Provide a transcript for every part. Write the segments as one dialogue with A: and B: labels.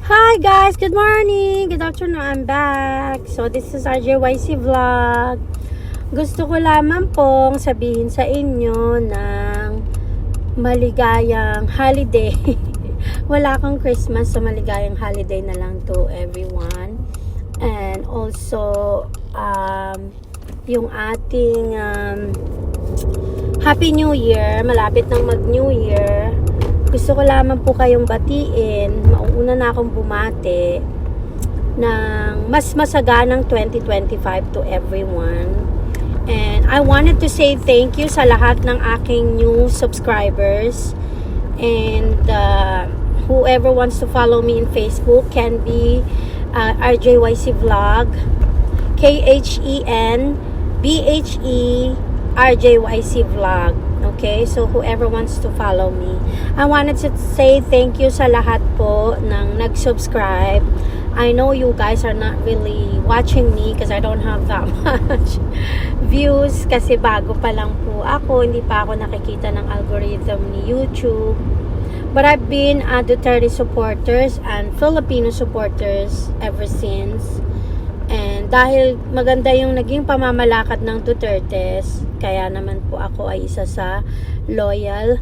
A: Hi guys, good morning, good afternoon, I'm back. So this is RJYC Vlog. Gusto ko lamang pong sabihin sa inyo ng maligayang holiday. Wala akong Christmas, so maligayang holiday na lang to everyone. And also yung ating Happy New Year, malapit nang mag New Year. Gusto ko lamang po kayong batiin, mauuna na akong bumati ng mas masaganang 2025 to everyone. And I wanted to say thank you sa lahat ng aking new subscribers. And whoever wants to follow me in Facebook can be RJYC Vlog, KHENBHE RJYC Vlog. Okay, so whoever wants to follow me, I wanted to say thank you sa lahat po ng nag-subscribe. I know you guys are not really watching me because I don't have that much views kasi bago pa lang po ako, hindi pa ako nakikita ng algorithm ni YouTube. But I've been a Duterte supporters and Filipino supporters ever since. And dahil maganda yung naging pamamalakad ng Dutertes, kaya naman po ako ay isa sa loyal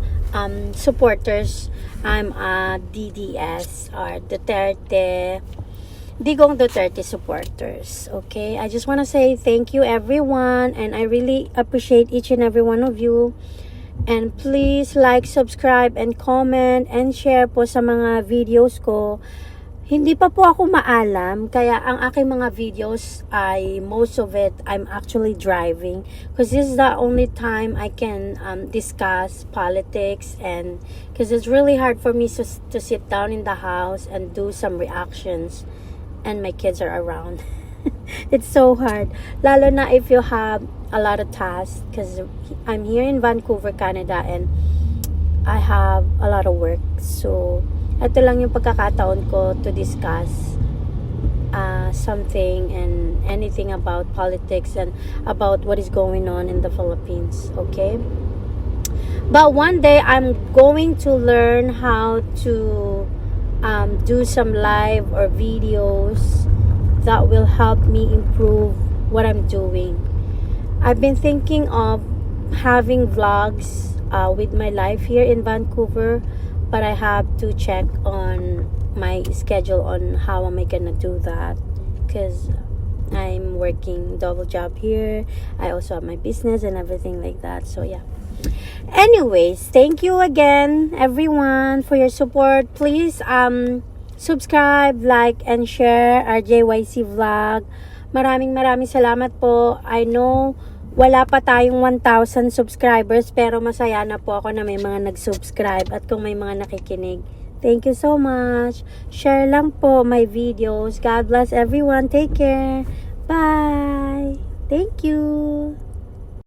A: supporters. I'm a DDS or Duterte, Digong Duterte supporters. Okay, I just want to say thank you everyone, and I really appreciate each and every one of you. And please like, subscribe, and comment, and share po sa mga videos ko. Hindi pa po ako maalam, kaya ang aking mga videos ay most of it I'm actually driving because this is the only time I can discuss politics, and because it's really hard for me to sit down in the house and do some reactions and my kids are around. It's so hard, lalo na if you have a lot of tasks, because I'm here in Vancouver, Canada, and I have a lot of work. So ito lang yung pagkakataon ko to discuss something and anything about politics and about what is going on in the Philippines, okay? But one day I'm going to learn how to do some live or videos that will help me improve what I'm doing. I've been thinking of having vlogs with my life here in Vancouver, but I have to check on my schedule on how am I gonna do that, because I'm working double job here. I also have my business and everything like that. So yeah. Anyways, thank you again everyone for your support. Please subscribe, like, and share RJYC Vlog. Maraming salamat po. I know wala pa tayong 1,000 subscribers, pero masaya na po ako na may mga nag-subscribe at kung may mga nakikinig. Thank you so much. Share lang po my videos. God bless everyone. Take care. Bye. Thank you.